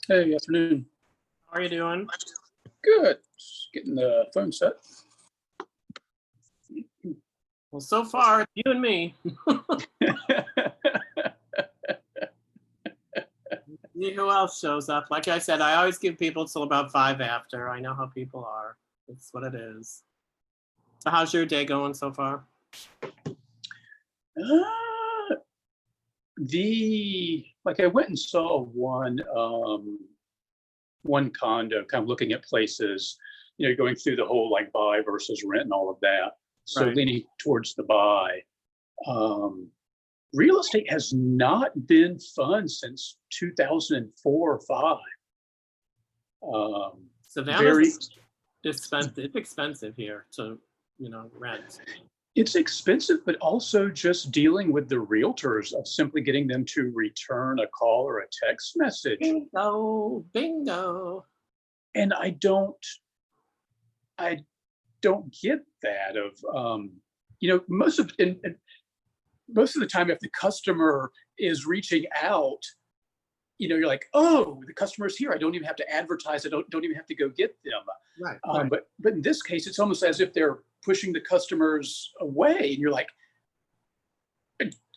Hey, afternoon. How are you doing? Good. Just getting the phone set. Well, so far, it's you and me. See who else shows up. Like I said, I always give people till about 5 after. I know how people are. It's what it is. So how's your day going so far? Uh, I went and saw one condo, kind of looking at places, going through the whole like buy versus rent and all of that. So Right. leaning towards the buy. Um, Real estate has not been fun since 2004 or five. Very Savannah's expensive. It's expensive here to, rent. It's expensive, but also just dealing with the realtors of simply getting them to return a call or a text message. Bingo, bingo. And I don't get that of, most of the time, if the customer is reaching out, you're like, oh, the customer's here. I don't even have to advertise. I don't even have to go get them. Right, Um, right. but in this case, it's almost as if they're pushing the customers away, and you're like,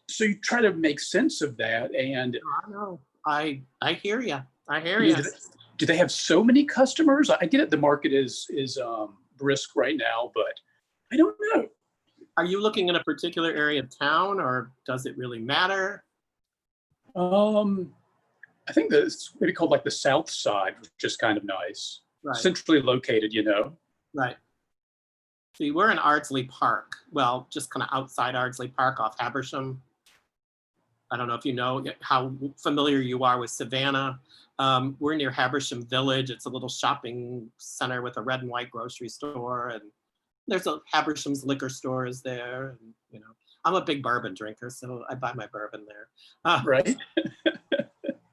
so you try to make sense of that. And I know. I hear you. I hear you you. know, do they have so many customers? I get it. The market is brisk right now, but I don't know. Are you looking in a particular area of town, or does it really matter? Um, I think that's maybe called like the South Side, which is kind of nice, Right, centrally located. right. See, we're in Ardsley Park. Well, just kind of outside Ardsley Park off Habersham. I don't know if you know how familiar you are with Savannah. We're near Habersham Village. It's a little shopping center with a red and white grocery store, and there's a Habersham's liquor store is there. And, I'm a big bourbon drinker, so I buy my bourbon there. Right?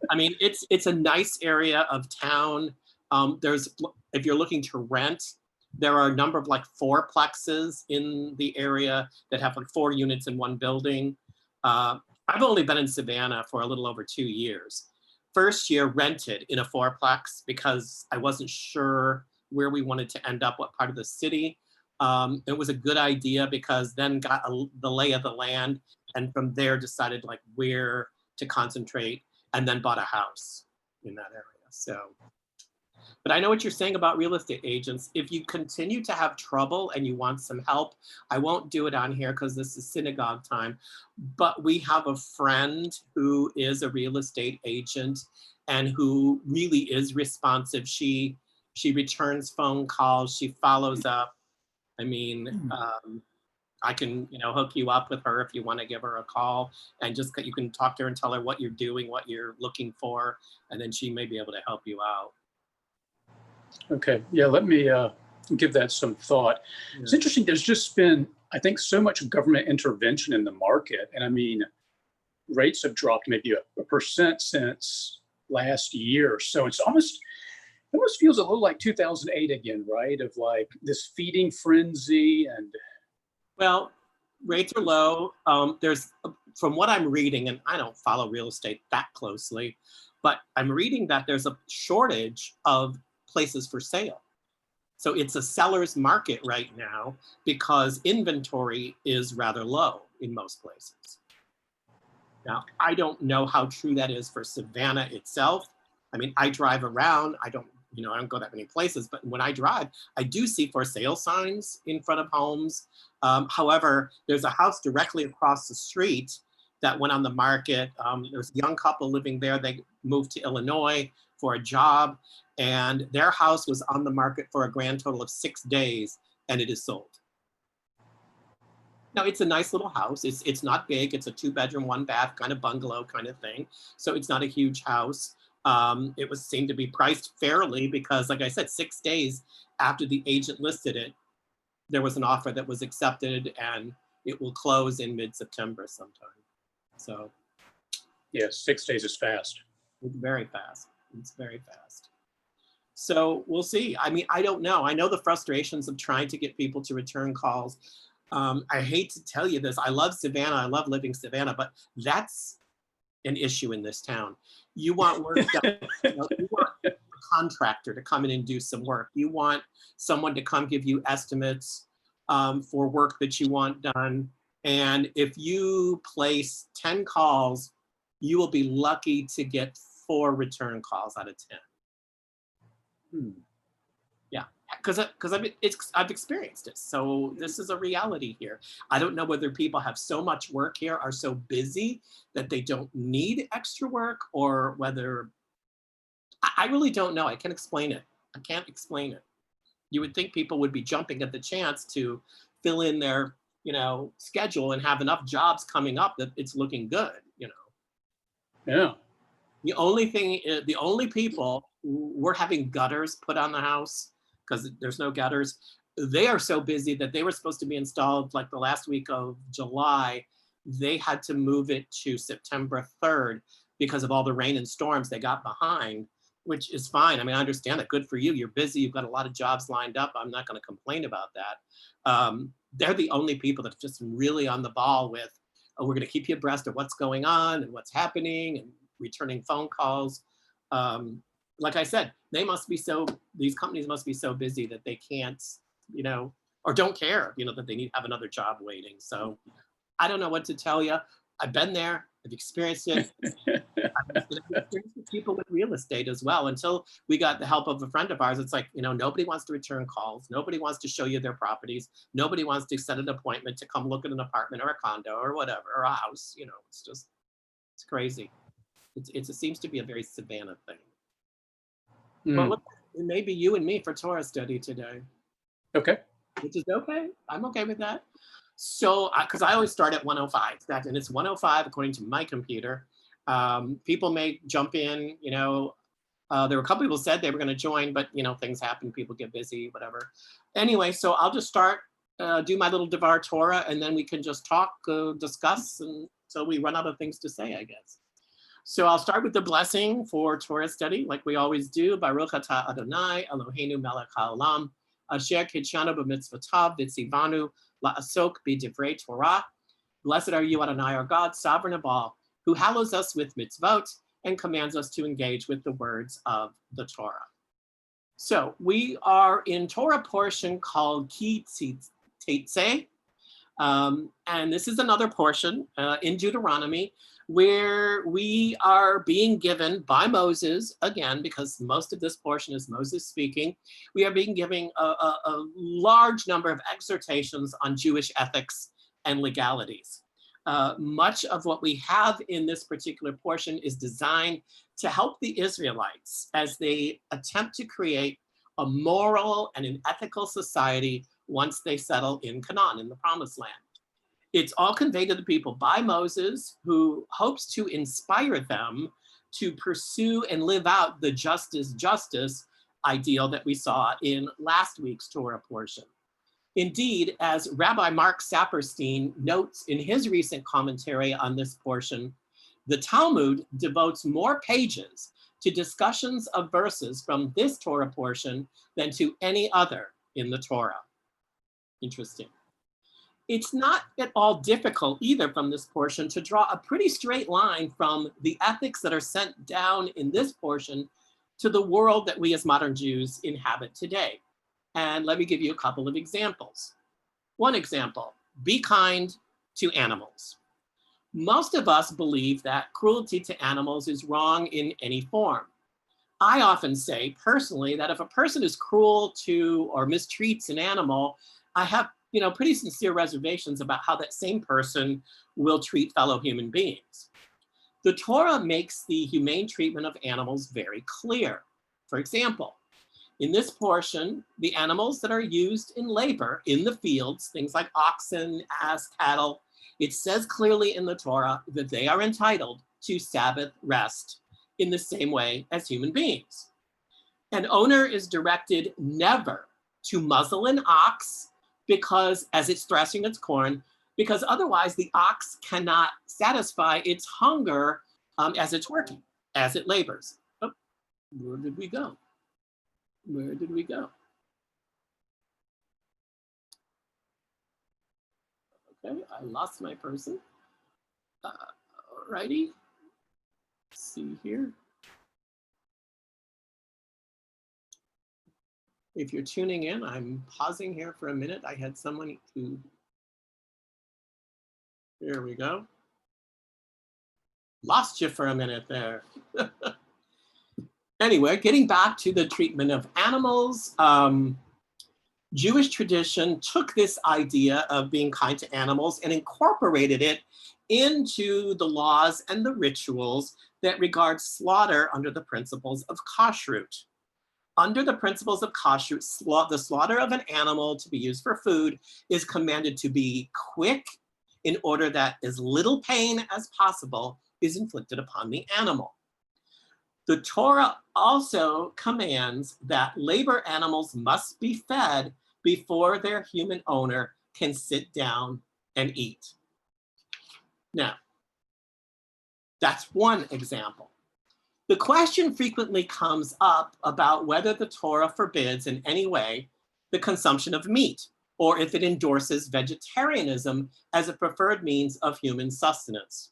I mean, it's a nice area of town. There's If you're looking to rent, there are a number of like fourplexes in the area that have like 4 units in one building. I've only been in Savannah for a little over 2 years. First year rented in a fourplex because I wasn't sure where we wanted to end up, what part of the city. It was a good idea because then got the lay of the land, and from there decided like where to concentrate, and then bought a house in that area. So, but I know what you're saying about real estate agents. If you continue to have trouble and you want some help, I won't do it on here because this is synagogue time, but we have a friend who is a real estate agent and who really is responsive. She returns phone calls, she follows up. I mean, I can, hook you up with her if you want to give her a call, and just you can talk to her and tell her what you're doing, what you're looking for, and then she may be able to help you out. Okay. Yeah, let me give that some thought. Yeah. It's interesting. There's just been, I think, so much government intervention in the market. And I mean, rates have dropped maybe a percent since last year. So it almost feels a little like 2008 again, right? Of like this feeding frenzy. And Well, rates are low. There's, from what I'm reading, and I don't follow real estate that closely, but I'm reading that there's a shortage of places for sale. So it's a seller's market right now because inventory is rather low in most places. Now, I don't know how true that is for Savannah itself. I mean, I drive around. I don't go that many places, but when I drive, I do see for sale signs in front of homes. However, there's a house directly across the street that went on the market. There's a young couple living there. They moved to Illinois for a job, and their house was on the market for a grand total of 6 days, and it is sold. Now, it's a nice little house. It's not big. It's a 2-bedroom, 1-bath kind of bungalow kind of thing. So it's not a huge house. It seemed to be priced fairly because, like I said, 6 days after the agent listed it, there was an offer that was accepted, and it will close in mid-September sometime. So yeah, 6 days is fast. it's very fast. It's very fast. So we'll see. I mean, I don't know. I know the frustrations of trying to get people to return calls. I hate to tell you this. I love Savannah. I love living Savannah, but an issue in this town. You want work done. You want a contractor to come in and do some work. You want someone to come give you estimates for work that you want done. And if you place 10 calls, you will be lucky to get 4 return calls out of 10. Yeah, because I've experienced it. So this is a reality here. I don't know whether people have so much work here, are so busy that they don't need extra work, or whether, I really don't know. I can't explain it. I can't explain it. You would think people would be jumping at the chance to fill in their, schedule and have enough jobs coming up that it's looking good, Yeah. The only thing, the only people, we're having gutters put on the house because there's no gutters. They are so busy that they were supposed to be installed like the last week of July. They had to move it to September 3rd because of all the rain and storms they got behind, which is fine. I mean, I understand that. Good for you. You're busy. You've got a lot of jobs lined up. I'm not going to complain about that. They're the only people that have just really on the ball with, oh, we're going to keep you abreast of what's going on and what's happening and returning phone calls. Like I said, these companies must be so busy that they can't, or don't care, that they need to have another job waiting. So I don't know what to tell you. I've been there. I've experienced it. I've experienced with people with real estate as well. Until we got the help of a friend of ours, it's like, nobody wants to return calls. Nobody wants to show you their properties. Nobody wants to set an appointment to come look at an apartment or a condo or whatever, or a house. It's crazy. It seems to be a very Savannah thing. Well, look, it may be you and me for Torah study today. Okay. Which is okay. I'm okay with that. So, because I always start at 1:05, and it's 1:05 according to my computer. People may jump in, there were a couple people said they were going to join, but things happen, people get busy, whatever. Anyway, so I'll just start, do my little Devar Torah, and then we can just talk, discuss, and so we run out of things to say, I guess. So I'll start with the blessing for Torah study, like we always do. Baruch atah Adonai Eloheinu melech haolam, asher kitshanu b'mitzvotav v'tzivanu la'asok b'divrei Torah. Blessed are you, Adonai, our God, sovereign of all, who hallows us with mitzvot and commands us to engage with the words of the Torah. So we are in Torah portion called Ki Tzitze, and this is another portion in Deuteronomy where we are being given by Moses, again, because most of this portion is Moses speaking, we are being given a large number of exhortations on Jewish ethics and legalities. Much of what we have in this particular portion is designed to help the Israelites as they attempt to create a moral and an ethical society once they settle in Canaan, in the Promised Land. It's all conveyed to the people by Moses, who hopes to inspire them to pursue and live out the justice ideal that we saw in last week's Torah portion. Indeed, as Rabbi Mark Saperstein notes in his recent commentary on this portion, the Talmud devotes more pages to discussions of verses from this Torah portion than to any other in the Torah. Interesting. It's not at all difficult either from this portion to draw a pretty straight line from the ethics that are sent down in this portion to the world that we as modern Jews inhabit today. And let me give you a couple of examples. One example, be kind to animals. Most of us believe that cruelty to animals is wrong in any form. I often say personally that if a person is cruel to or mistreats an animal, I have pretty sincere reservations about how that same person will treat fellow human beings. The Torah makes the humane treatment of animals very clear. For example, in this portion, the animals that are used in labor in the fields, things like oxen, ass, cattle, it says clearly in the Torah that they are entitled to Sabbath rest in the same way as human beings. An owner is directed never to muzzle an ox because as it's threshing its corn, because otherwise the ox cannot satisfy its hunger as it's working, as it labors. Oh, where did we go? Where did we go? Okay, I lost my person. Alrighty. see here. If you're tuning in, I'm pausing here for a minute. I had someone who, here we go. Lost you for a minute there. Anyway, getting back to the treatment of animals, Jewish tradition took this idea of being kind to animals and incorporated it into the laws and the rituals that regard slaughter under the principles of kashrut. Under the principles of kashrut, the slaughter of an animal to be used for food is commanded to be quick in order that as little pain as possible is inflicted upon the animal. The Torah also commands that labor animals must be fed before their human owner can sit down and eat. Now, that's one example. The question frequently comes up about whether the Torah forbids in any way the consumption of meat, or if it endorses vegetarianism as a preferred means of human sustenance.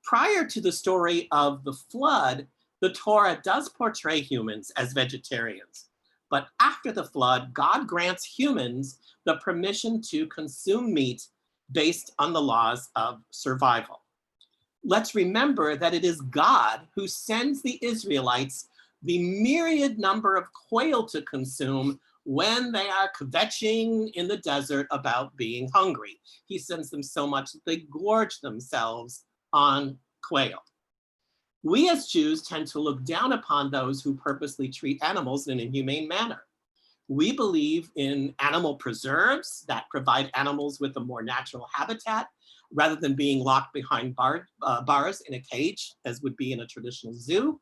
Prior to the story of the flood, the Torah does portray humans as vegetarians. But after the flood, God grants humans the permission to consume meat based on the laws of survival. Let's remember that it is God who sends the Israelites the myriad number of quail to consume when they are kvetching in the desert about being hungry. He sends them so much that they gorge themselves on quail. We as Jews tend to look down upon those who purposely treat animals in an inhumane manner. We believe in animal preserves that provide animals with a more natural habitat rather than being locked behind bars in a cage, as would be in a traditional zoo.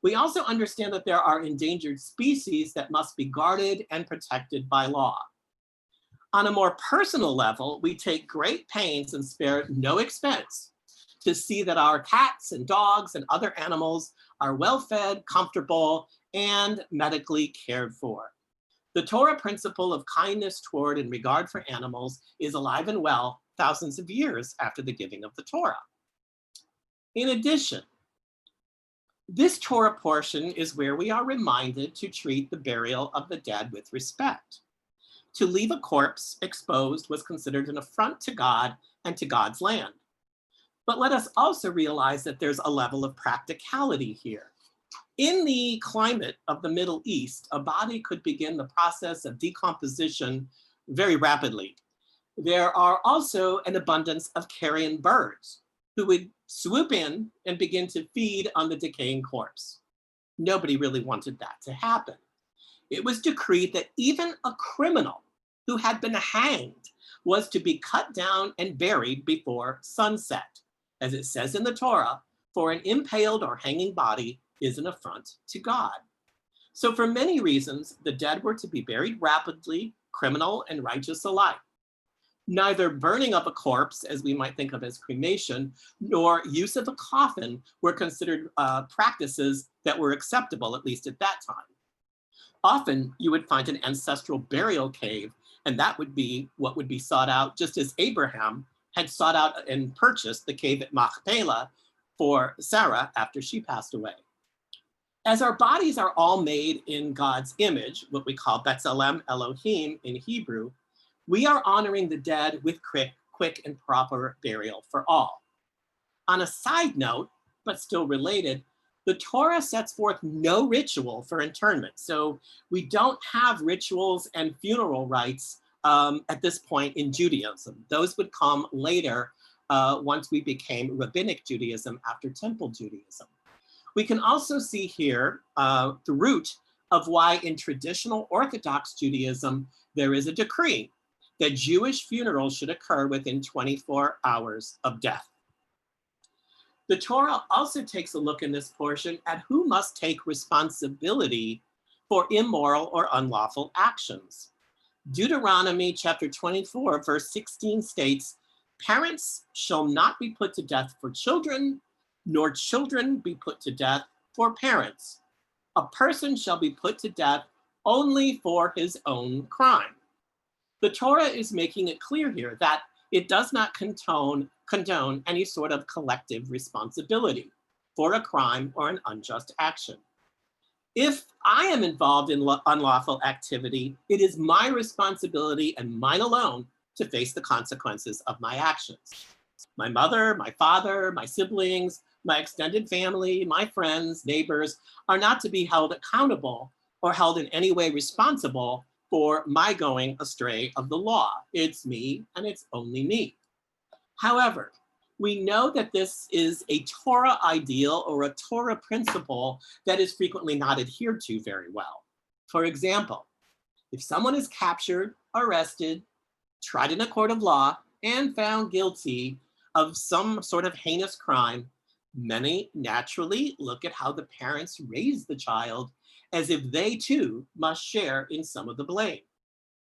We also understand that there are endangered species that must be guarded and protected by law. On a more personal level, we take great pains and spare no expense to see that our cats and dogs and other animals are well-fed, comfortable, and medically cared for. The Torah principle of kindness toward and regard for animals is alive and well thousands of years after the giving of the Torah. In addition, this Torah portion is where we are reminded to treat the burial of the dead with respect. To leave a corpse exposed was considered an affront to God and to God's land. But let us also realize that there's a level of practicality here. In the climate of the Middle East, a body could begin the process of decomposition very rapidly. There are also an abundance of carrion birds who would swoop in and begin to feed on the decaying corpse. Nobody really wanted that to happen. It was decreed that even a criminal who had been hanged was to be cut down and buried before sunset. As it says in the Torah, for an impaled or hanging body is an affront to God. So for many reasons, the dead were to be buried rapidly, criminal and righteous alike. Neither burning up a corpse, as we might think of as cremation, nor use of a coffin were considered practices that were acceptable, at least at that time. Often you would find an ancestral burial cave, and that would be what would be sought out, just as Abraham had sought out and purchased the cave at Machpelah for Sarah after she passed away. As our bodies are all made in God's image, what we call B'Tselem Elohim in Hebrew, we are honoring the dead with quick and proper burial for all. On a side note, but still related, the Torah sets forth no ritual for internment. So we don't have rituals and funeral rites at this point in Judaism. Those would come later once we became Rabbinic Judaism after Temple Judaism. We can also see here the root of why in traditional Orthodox Judaism, there is a decree that Jewish funerals should occur within 24 hours of death. The Torah also takes a look in this portion at who must take responsibility for immoral or unlawful actions. Deuteronomy chapter 24, verse 16 states, "Parents shall not be put to death for children, nor children be put to death for parents. A person shall be put to death only for his own crime." The Torah is making it clear here that it does not condone any sort of collective responsibility. for a crime or an unjust action. If I am involved in unlawful activity, it is my responsibility and mine alone to face the consequences of my actions. My mother, my father, my siblings, my extended family, my friends, neighbors are not to be held accountable or held in any way responsible for my going astray of the law. It's me and it's only me. However, we know that this is a Torah ideal or a Torah principle that is frequently not adhered to very well. For example, if someone is captured, arrested, tried in a court of law, and found guilty of some sort of heinous crime, many naturally look at how the parents raised the child as if they too must share in some of the blame.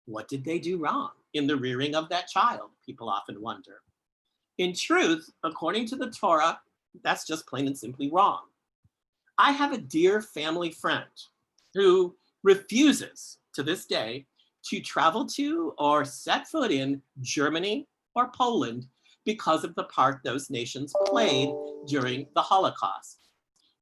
What did they do wrong in the rearing of that child? People often wonder. In truth, according to the Torah, that's just plain and simply wrong. I have a dear family friend who refuses to this day to travel to or set foot in Germany or Poland because of the part those nations played during the Holocaust.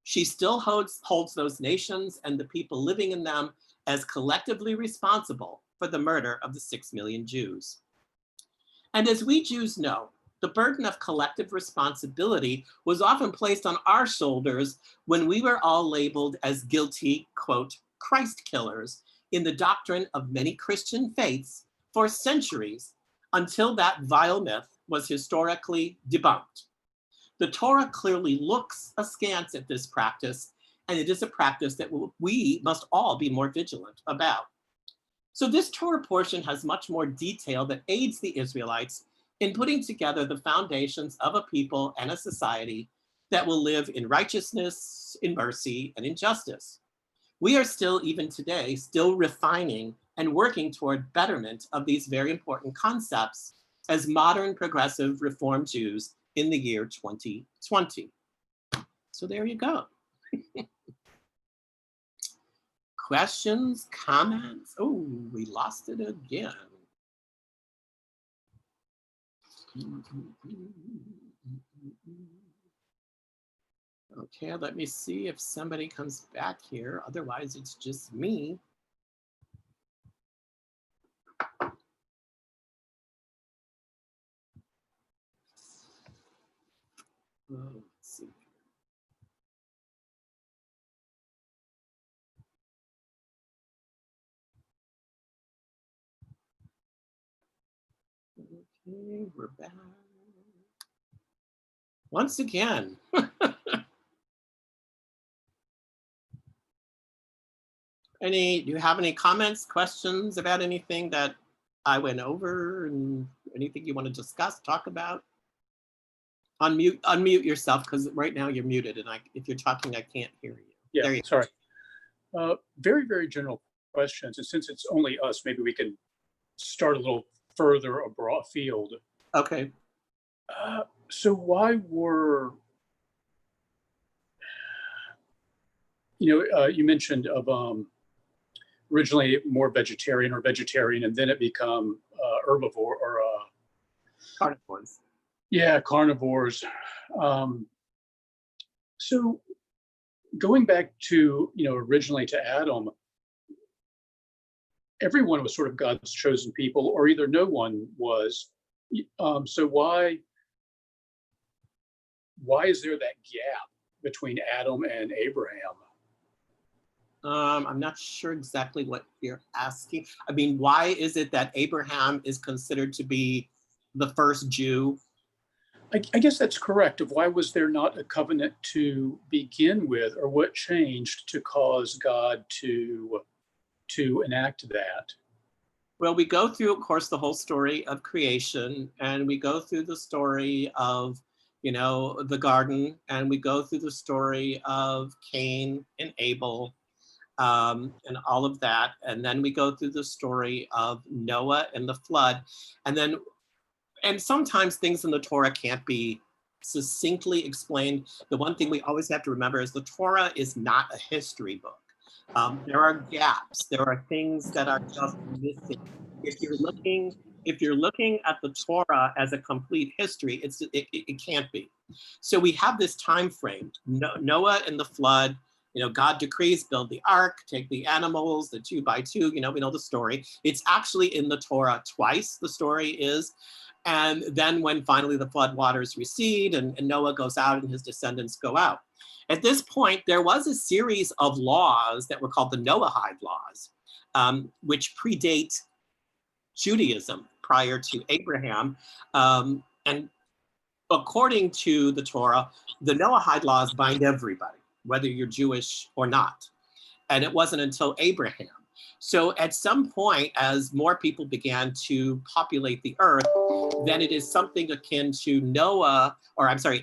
She still holds those nations and the people living in them as collectively responsible for the murder of the 6 million Jews. And as we Jews know, the burden of collective responsibility was often placed on our shoulders when we were all labeled as guilty, quote, Christ killers in the doctrine of many Christian faiths for centuries until that vile myth was historically debunked. The Torah clearly looks askance at this practice, and it is a practice that we must all be more vigilant about. So this Torah portion has much more detail that aids the Israelites in putting together the foundations of a people and a society that will live in righteousness, in mercy, and in justice. We are still, even today, still refining and working toward betterment of these very important concepts as modern progressive Reform Jews in the year 2020. So there you go. Questions, comments? Oh, we lost it again. Okay, let me see if somebody comes back here. Otherwise, it's just me. Let's see. Okay, we're back. Once again. Do you have any comments, questions about anything that I went over, and anything you want to discuss, talk about? Unmute yourself, because right now you're muted, and if you're talking, I can't hear you. Yeah, sorry. Very, very general questions. And since it's only us, maybe we can start a little further abroad field. Okay. So why were, you mentioned of originally more vegetarian, and then it become herbivore or Carnivores. Yeah, carnivores. So going back to, originally to Adam, everyone was sort of God's chosen people, or either no one was. So why is there that gap between Adam and Abraham? I'm not sure exactly what you're asking. I mean, why is it that Abraham is considered to be the first Jew? I guess that's correct. Of why was there not a covenant to begin with, or what changed to cause God to enact that? Well, we go through, of course, the whole story of creation, and we go through the story of, the garden, and we go through the story of Cain and Abel, and all of that. And then we go through the story of Noah and the flood. And sometimes things in the Torah can't be succinctly explained. The one thing we always have to remember is the Torah is not a history book. There are gaps. There are things that are just missing. If you're looking at the Torah as a complete history, it can't be. So we have this time frame, Noah and the flood. God decrees, build the ark, take the animals, the 2 by 2, we know the story. It's actually in the Torah twice, the story is. And then when finally the flood waters recede and Noah goes out and his descendants go out. At this point, there was a series of laws that were called the Noahide laws, which predate Judaism prior to Abraham. And according to the Torah, the Noahide laws bind everybody, whether you're Jewish or not. And it wasn't until Abraham. So at some point, as more people began to populate the earth, then it is something akin to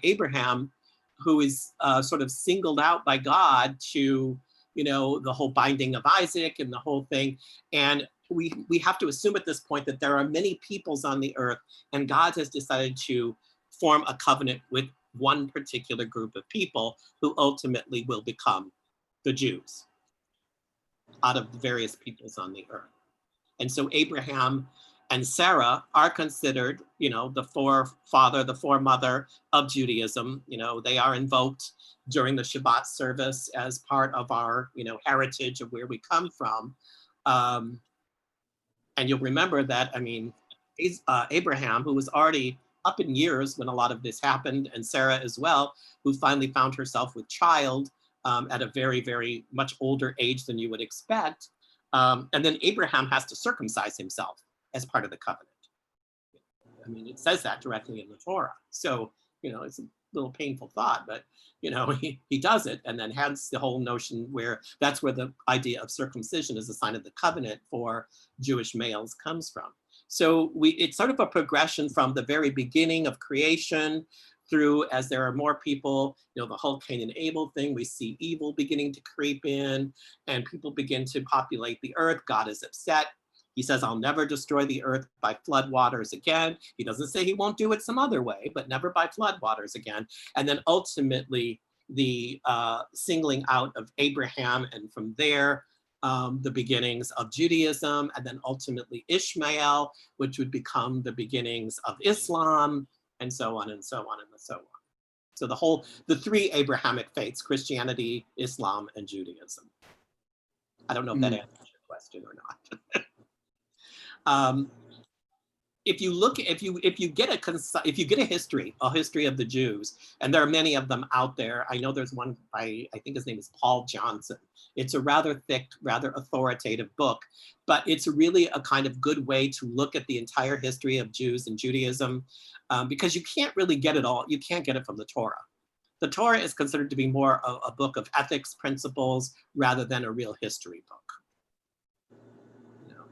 Abraham, who is sort of singled out by God to, the whole binding of Isaac and the whole thing. And we have to assume at this point that there are many peoples on the earth, and God has decided to form a covenant with one particular group of people who ultimately will become the Jews out of the various peoples on the earth. And so Abraham and Sarah are considered, the foremother of Judaism. They are invoked during the Shabbat service as part of our, heritage of where we come from. And you'll remember that, Abraham, who was already up in years when a lot of this happened, and Sarah as well, who finally found herself with child at a very, very much older age than you would expect. And then Abraham has to circumcise himself as part of the covenant. It says that directly in the Torah. So, it's a little painful thought, but, he does it, and then hence the whole notion where that's where the idea of circumcision as a sign of the covenant for Jewish males comes from. So it's sort of a progression from the very beginning of creation through, as there are more people, the whole Cain and Abel thing, we see evil beginning to creep in and people begin to populate the earth. God is upset. He says, I'll never destroy the earth by flood waters again. He doesn't say he won't do it some other way, but never by flood waters again. And then ultimately the singling out of Abraham, and from there, the beginnings of Judaism, and then ultimately Ishmael, which would become the beginnings of Islam, and so on and so on and so on. So the 3 Abrahamic faiths, Christianity, Islam, and Judaism. I don't know if that answers your question or not. If you get a history of the Jews, and there are many of them out there. I know there's one by, I think his name is Paul Johnson. It's a rather thick, rather authoritative book, but it's really a kind of good way to look at the entire history of Jews and Judaism, because you can't really get it all. You can't get it from the Torah. The Torah is considered to be more a book of ethics principles rather than a real history book.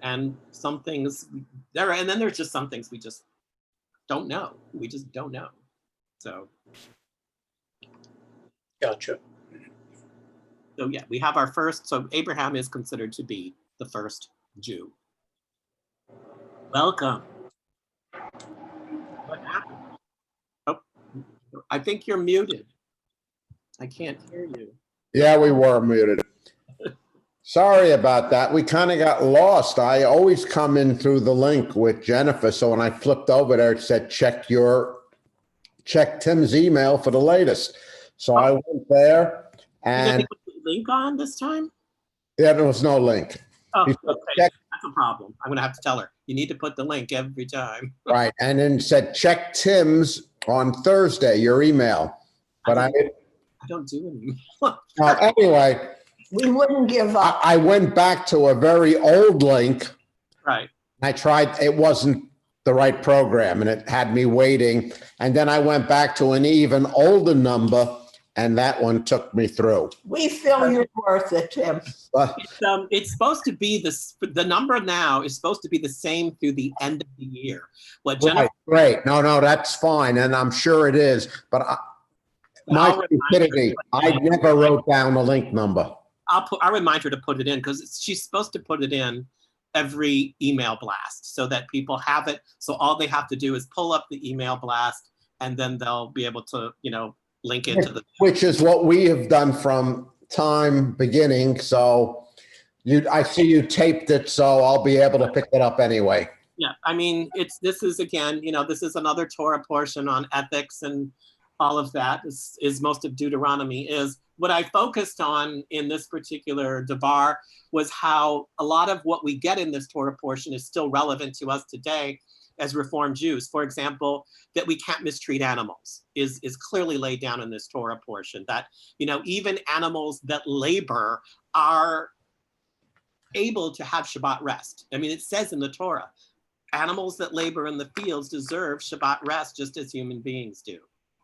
And some things and then there's just some things we just don't know. We just don't know. So. Gotcha. So yeah, we have our first, so Abraham is considered to be the first Jew. Welcome. What happened? Oh, I think you're muted. I can't hear you. Yeah, we were muted. Sorry about that. We kind of got lost. I always come in through the link with Jennifer. So when I flipped over there, it said, check Tim's email for the latest. So I went there and put the link on this time? Yeah, there was no link. Oh, okay. That's a problem. I'm going to have to tell her. You need to put the link every time. Right. And then said, check Tim's on Thursday, your email. But I don't do an email. Anyway. We wouldn't give up. I went back to a very old link. Right. I tried, it wasn't the right program and it had me waiting. And then I went back to an even older number and that one took me through. We feel you're worth it, Tim. It's supposed to be the number now is supposed to be the same through the end of the year. What Jennifer, right, great. No, that's fine. And I'm sure it is, but my stupidity, I never wrote down a link number. I'll remind her to put it in because she's supposed to put it in every email blast so that people have it. So all they have to do is pull up the email blast and then they'll be able to, link into the. Which is what we have done from time beginning. So I see you taped it, so I'll be able to pick it up anyway. Yeah, this is again, this is another Torah portion on ethics and all of that is most of Deuteronomy is. What I focused on in this particular Devar was how a lot of what we get in this Torah portion is still relevant to us today as Reformed Jews. For example, that we can't mistreat animals is clearly laid down in this Torah portion. That, you know, even animals that labor are able to have Shabbat rest. I mean, it says in the Torah, animals that labor in the fields deserve Shabbat rest just as human beings do.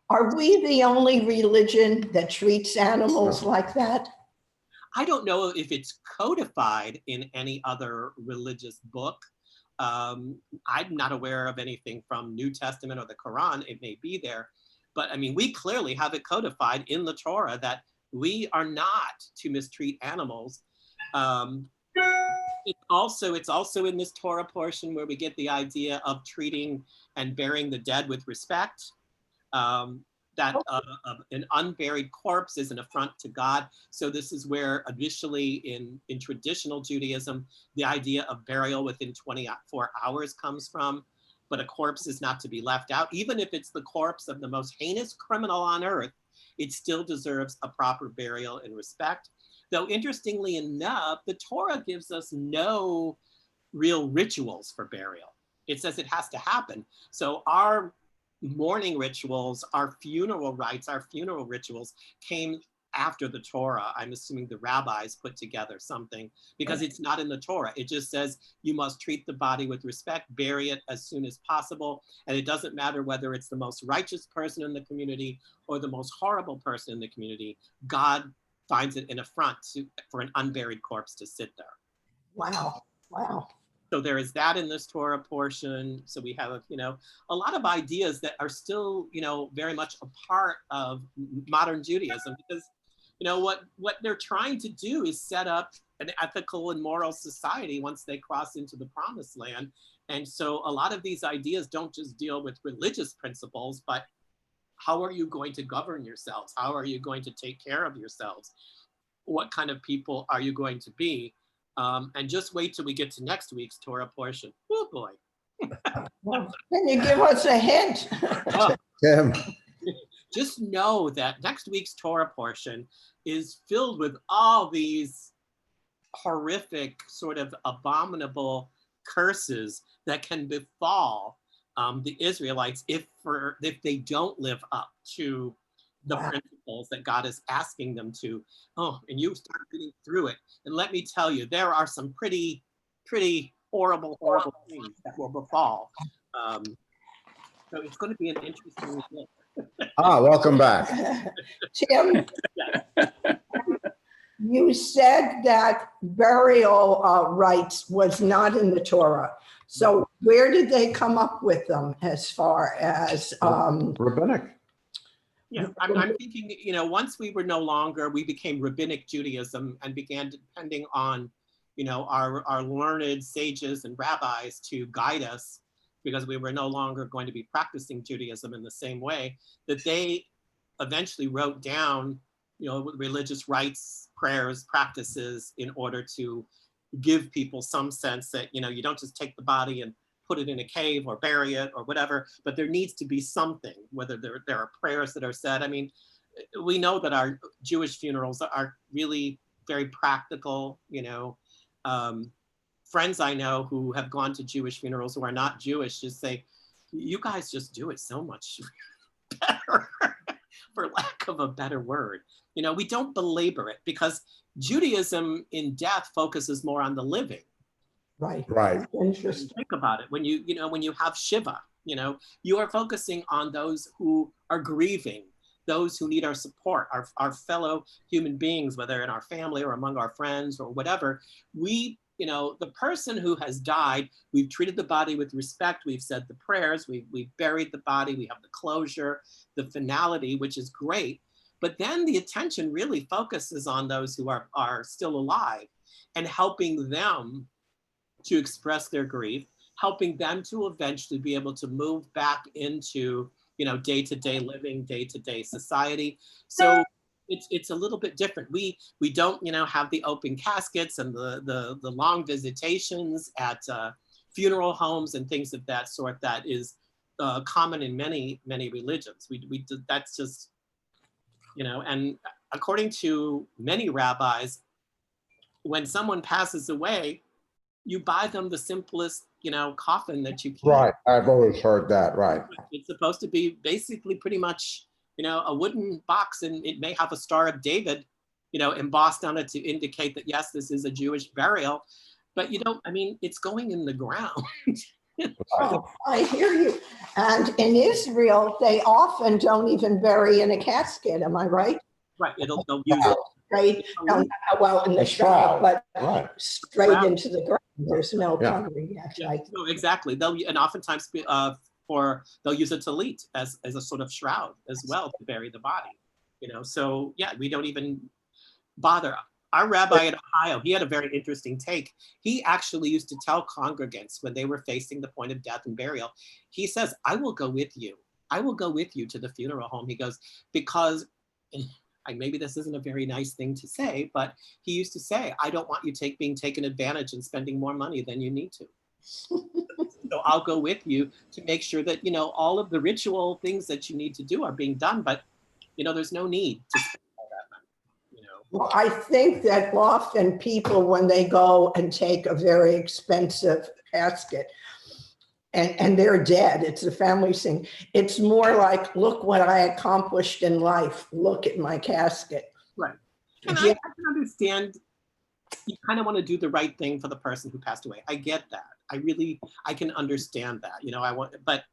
Are we the only religion that treats animals like that? I don't know if it's codified in any other religious book. I'm not aware of anything from New Testament or the Quran. It may be there, but I mean, we clearly have it codified in the Torah that we are not to mistreat animals. It's also in this Torah portion where we get the idea of treating and burying the dead with respect. That an unburied corpse is an affront to God. So this is where initially in traditional Judaism, the idea of burial within 24 hours comes from. But a corpse is not to be left out. Even if it's the corpse of the most heinous criminal on earth, it still deserves a proper burial and respect. Though interestingly enough, the Torah gives us no real rituals for burial. It says it has to happen. So our mourning rituals, our funeral rites, our funeral rituals came after the Torah. I'm assuming the rabbis put together something because it's not in the Torah. It just says you must treat the body with respect, bury it as soon as possible. And it doesn't matter whether it's the most righteous person in the community or the most horrible person in the community. God finds it an affront for an unburied corpse to sit there. Wow, wow. So there is that in this Torah portion. So we have, you know, a lot of ideas that are still, you know, very much a part of modern Judaism because, you know, what they're trying to do is set up an ethical and moral society once they cross into the promised land. And so a lot of these ideas don't just deal with religious principles, but how are you going to govern yourselves? How are you going to take care of yourselves? What kind of people are you going to be? And just wait till we get to next week's Torah portion. Oh boy. Well, can you give us a hint? Tim, Just know that next week's Torah portion is filled with all these horrific, sort of abominable curses that can befall the Israelites if they don't live up to the principles that God is asking them to. Oh, and you start getting through it. And let me tell you, there are some pretty horrible things that will befall. So it's going to be an interesting look. welcome back. Tim, you said that burial rites was not in the Torah. So where did they come up with them as far as Rabbinic. Yeah, I'm thinking, you know, once we became Rabbinic Judaism and began depending on, you know, our learned sages and rabbis to guide us because we were no longer going to be practicing Judaism in the same way, that they eventually wrote down, you know, religious rites, prayers, practices in order to give people some sense that, you know, you don't just take the body and put it in a cave or bury it or whatever, but there needs to be something, whether there are prayers that are said. I mean, we know that our Jewish funerals are really very practical, you know. Friends I know who have gone to Jewish funerals who are not Jewish just say, you guys just do it so much better, for lack of a better word. You know, we don't belabor it because Judaism in death focuses more on the living. Right. Interesting. Think about it. When you have Shiva, you know, you are focusing on those who are grieving, those who need our support, our fellow human beings, whether in our family or among our friends or whatever. We, you know, the person who has died, we've treated the body with respect. We've said the prayers, we've buried the body. We have the closure, the finality, which is great. But then the attention really focuses on those who are still alive and helping them to express their grief, helping them to eventually be able to move back into, you know, day-to-day living, day-to-day society. So it's a little bit different. We don't, you know, have the open caskets and the long visitations at funeral homes and things of that sort. That is common in many religions. That's just, and according to many rabbis, when someone passes away, you buy them the simplest, coffin that you can. Right. I've always heard that. Right. It's supposed to be basically pretty much, a wooden box, and it may have a Star of David, embossed on it to indicate that, yes, this is a Jewish burial. But, it's going in the ground. Oh, I hear you. And in Israel, they often don't even bury in a casket. Am I right? Right. They'll use it. Right. No, well, in the A shroud, shroud, but right. straight into the ground. There's no covering. Yes, Yeah, no, exactly. And oftentimes they'll use a tallit as a sort of shroud as well to bury the body. So yeah, we don't even bother. Our rabbi in Ohio, he had a very interesting take. He actually used to tell congregants when they were facing the point of death and burial, he says, I will go with you. I will go with you to the funeral home. He goes, because maybe this isn't a very nice thing to say, but he used to say, I don't want you being taken advantage and spending more money than you need to. So I'll go with you to make sure that, all of the ritual things that you need to do are being done, but, there's no need to spend all that money. Well, I think that often people, when they go and take a very expensive casket and they're dead, it's a family thing. It's more like, look what I accomplished in life. Look at my casket. Right. And I can understand you kind of want to do the right thing for the person who passed away. I get that. I can understand that. But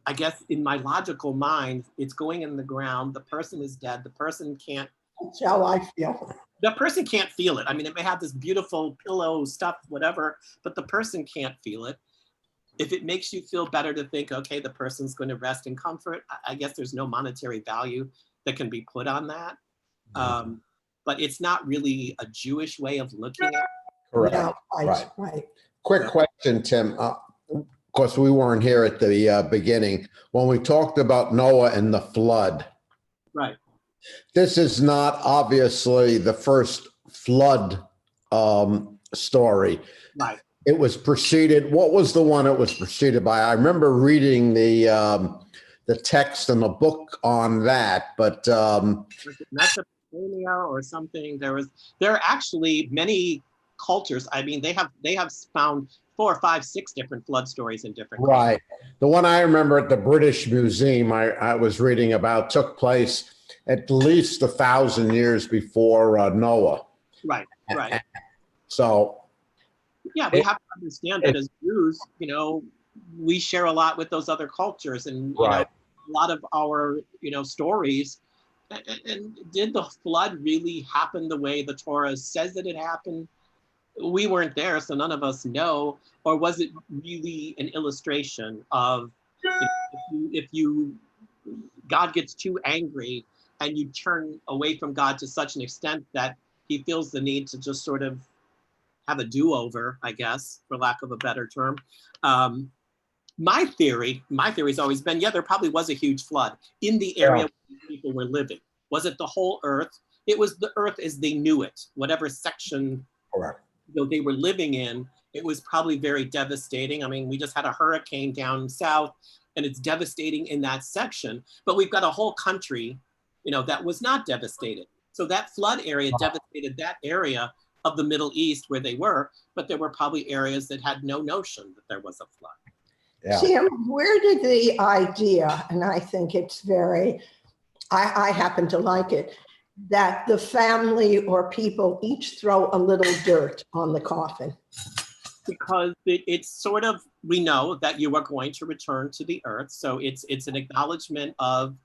I guess in my logical mind, it's going in the ground. The person is dead. The person can't. That's how I feel. The person can't feel it. I mean, it may have this beautiful pillow stuff, whatever, but the person can't feel it. If it makes you feel better to think, okay, the person's going to rest in comfort, I guess there's no monetary value that can be put on that. But it's not really a Jewish way of looking at it. Correct. No, Right. Quick question, Tim. Of course, we weren't here at the beginning when we talked about Noah and the flood. Right. This is not obviously the first flood story. Right. It was preceded. What was the one it was preceded by? I remember reading the text in the book on that, but Mesopotamia or something. There are actually many cultures. I mean, they have found 4, 5, 6 different flood stories in different cultures. Right. The one I remember at the British Museum I was reading about took place at least 1,000 years before Noah. Right. Right. So. Yeah, we have to understand that as Jews, we share a lot with those other cultures, and a lot of our, stories. And did the flood really happen the way the Torah says that it happened? We weren't there, so none of us know. Or was it really an illustration of if God gets too angry and you turn away from God to such an extent that he feels the need to just sort of have a do-over, I guess, for lack of a better term. My theory has always been, there probably was a huge flood in the area where people were living. Was it the whole earth? It was the earth as they knew it, whatever section they were living in. It was probably very devastating. I mean, we just had a hurricane down south, and it's devastating in that section. But we've got a whole country, that was not devastated. So that flood area devastated that area of the Middle East where they were, but there were probably areas that had no notion that there was a flood. Yeah. Tim, where did the idea, and I think it's I happen to like it, that the family or people each throw a little dirt on the coffin? Because it's sort of, we know that you are going to return to the earth. So it's an acknowledgement of,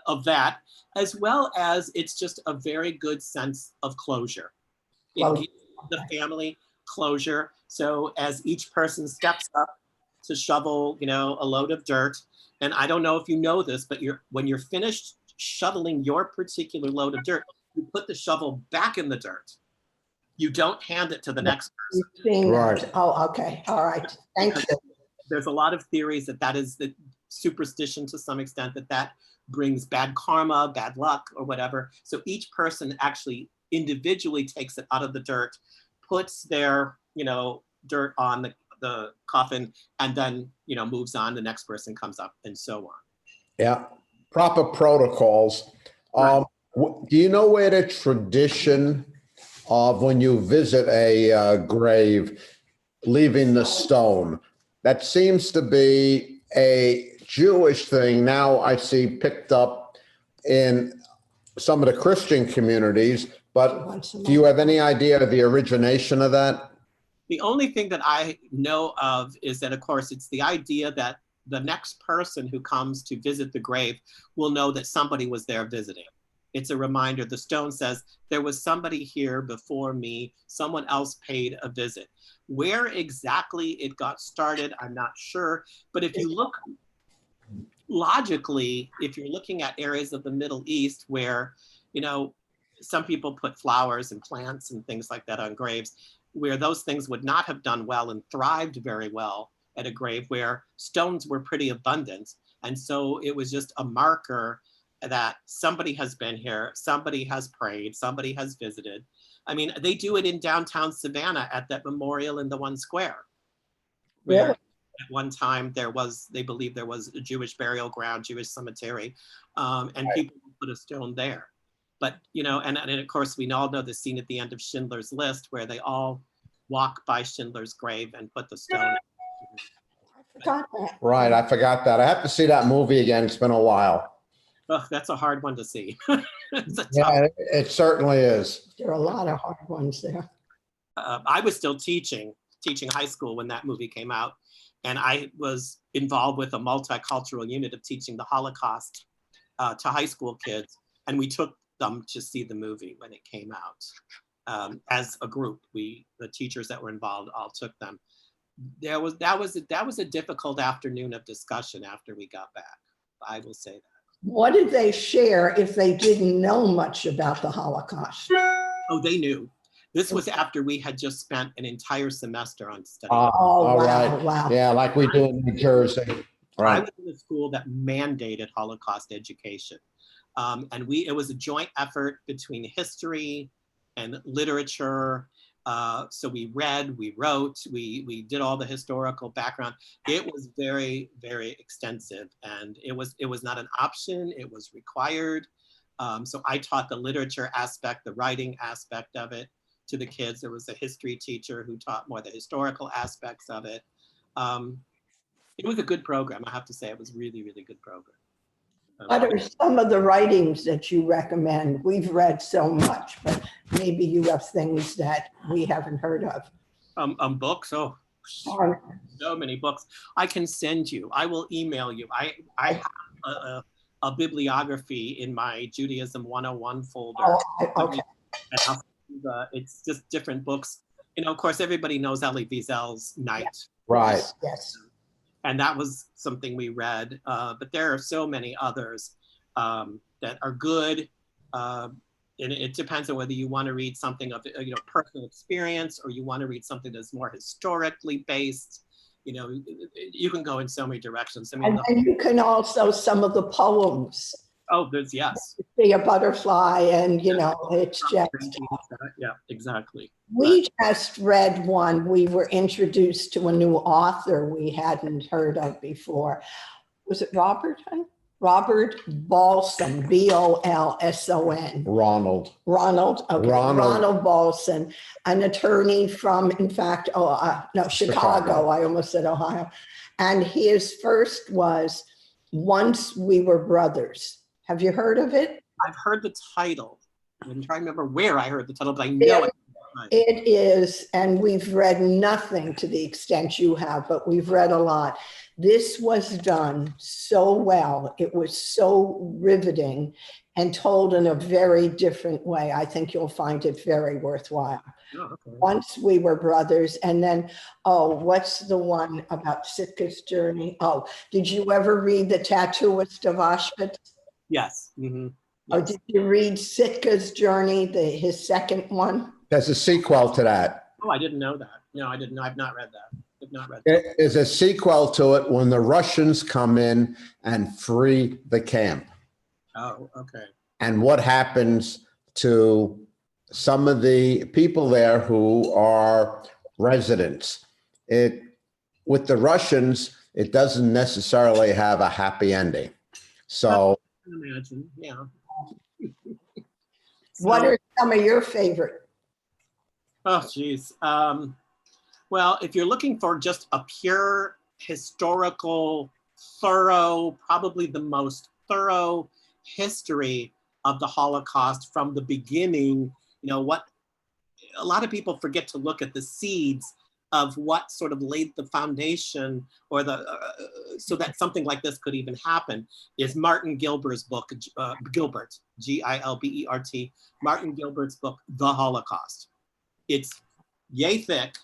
of that, as well as it's just a very good sense of closure. It gives the family closure. So as each person steps up to shovel, a load of dirt, and I don't know if you know this, but when you're finished shoveling your particular load of dirt, you put the shovel back in the dirt. You don't hand it to the next person. Right. Oh, okay. All right. Thank you. There's a lot of theories that is the superstition to some extent, that brings bad karma, bad luck, or whatever. So each person actually individually takes it out of the dirt, puts their, dirt on the coffin, and then, you know, moves on, the next person comes up, and so on. Yeah, proper protocols. Right. Do you know where the tradition of when you visit a grave, leaving the stone, that seems to be a Jewish thing now I see picked up in some of the Christian communities, but do you have any idea of the origination of that? The only thing that I know of is that, of course, it's the idea that the next person who comes to visit the grave will know that somebody was there visiting. It's a reminder. The stone says, there was somebody here before me, someone else paid a visit. Where exactly it got started, I'm not sure. But if you look logically, if you're looking at areas of the Middle East where, you know, some people put flowers and plants and things like that on graves, where those things would not have done well and thrived very well at a grave where stones were pretty abundant. And so it was just a marker that somebody has been here, somebody has prayed, somebody has visited. I mean, they do it in downtown Savannah at that memorial in the one square, where Really? at one time there was, they believe there was a Jewish burial ground, Jewish cemetery, and people put a stone there. But, you know, and of course, we all know the scene at the end of Schindler's List where they all walk by Schindler's grave and put the stone. I forgot that. Right, I forgot that. I have to see that movie again. It's been a while. Oh, that's a hard one to see. It's a tough. Yeah, it certainly is. There are a lot of hard ones there. I was still teaching high school when that movie came out. And I was involved with a multicultural unit of teaching the Holocaust to high school kids. And we took them to see the movie when it came out. As a group, the teachers that were involved all took them. That was a difficult afternoon of discussion after we got back. I will say that. What did they share if they didn't know much about the Holocaust? Oh, they knew. This was after we had just spent an entire semester on study. Oh, All wow, right. wow. Yeah, like we do in New Jersey. I Right. was in a school that mandated Holocaust education. And it was a joint effort between history and literature. So we read, we wrote, we did all the historical background. It was very, very extensive, and it was not an option, it was required. So I taught the literature aspect, the writing aspect of it to the kids. There was a history teacher who taught more the historical aspects of it. It was a good program, I have to say. It was really, really good program. What are some of the writings that you recommend? We've read so much, but maybe you have things that we haven't heard of. Books, oh, Or- so many books. I can send you, I will email you. I have a bibliography in my Judaism 101 folder. okay. It's just different books. You know, of course, everybody knows Elie Wiesel's Night. Right. Yes. And that was something we read. But there are so many others that are good. And it depends on whether you want to read something of personal experience, or you want to read something that's more historically based. You know, you can go in so many directions. I mean, And you can also some of the poems. oh, there's, yes. Be a butterfly, and it's just. Yeah, exactly. We just read one. We were introduced to a new author we hadn't heard of before. Was it Robert? Robert Balson, Bolson. Ronald. Ronald. Okay. Ronald. Ronald Balson, an attorney from, in fact, Chicago. I almost said Ohio. And his first was Once We Were Brothers. Have you heard of it? I've heard the title. I'm trying to remember where I heard the title, but I know it. It is, and we've read nothing to the extent you have, but we've read a lot. This was done so well. It was so riveting and told in a very different way. I think you'll find it very worthwhile. Oh, okay. Once We Were Brothers. And then, what's the one about Sitka's journey? Oh, did you ever read The Tattooist of Auschwitz? Yes. Mm-hmm. Or did you read Sitka's journey, his second one? There's a sequel to that. Oh, I didn't know that. No, I didn't. I've not read that. I've not read that. There is a sequel to it when the Russians come in and free the camp. Oh, okay. And what happens to some of the people there who are residents. It with the Russians, it doesn't necessarily have a happy ending. So, I can imagine, yeah. What So- are some of your favorite? Oh, geez. Well, if you're looking for just a pure historical, thorough, probably the most thorough history of the Holocaust from the beginning, what a lot of people forget to look at the seeds of what sort of laid the foundation or so that something like this could even happen, is Martin Gilbert's book, Gilbert, Gilbert, Martin Gilbert's book, The Holocaust. It's yay thick,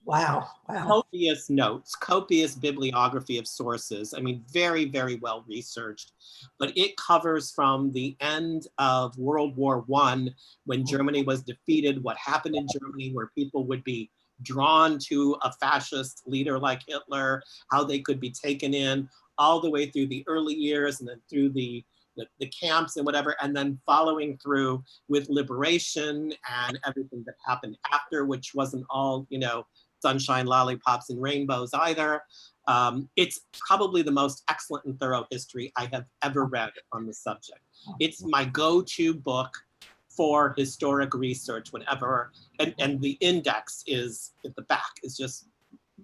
Wow. Wow. copious notes, copious bibliography of sources. I mean, very, very well researched, but it covers from the end of World War I, when Germany was defeated, what happened in Germany, where people would be drawn to a fascist leader like Hitler, how they could be taken in, all the way through the early years and then through the camps and whatever, and then following through with liberation and everything that happened after, which wasn't all, sunshine, lollipops, and rainbows either. It's probably the most excellent and thorough history I have ever read on the subject. It's my go-to book for historic research whenever, and the index is at the back is just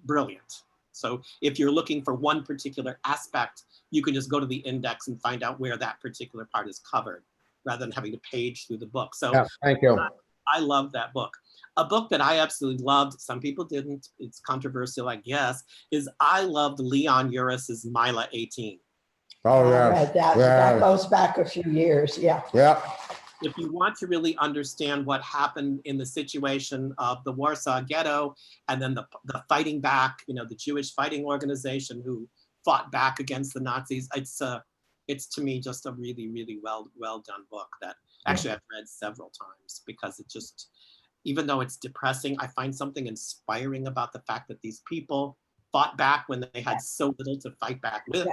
brilliant. So if you're looking for one particular aspect, you can just go to the index and find out where that particular part is covered, rather than having to page through the book. So yeah, thank you. I love that book. A book that I absolutely loved, some people didn't, it's controversial, I guess, is I loved Leon Uris's Mila 18. Oh, I yeah. read that. Yeah. That goes back a few years. Yeah. Yeah. If you want to really understand what happened in the situation of the Warsaw Ghetto, and then the fighting back, the Jewish fighting organization who fought back against the Nazis, it's to me just a really, really well done book that actually I've read several times, because it just, even though it's depressing, I find something inspiring about the fact that these people fought back when they had so little to fight back with.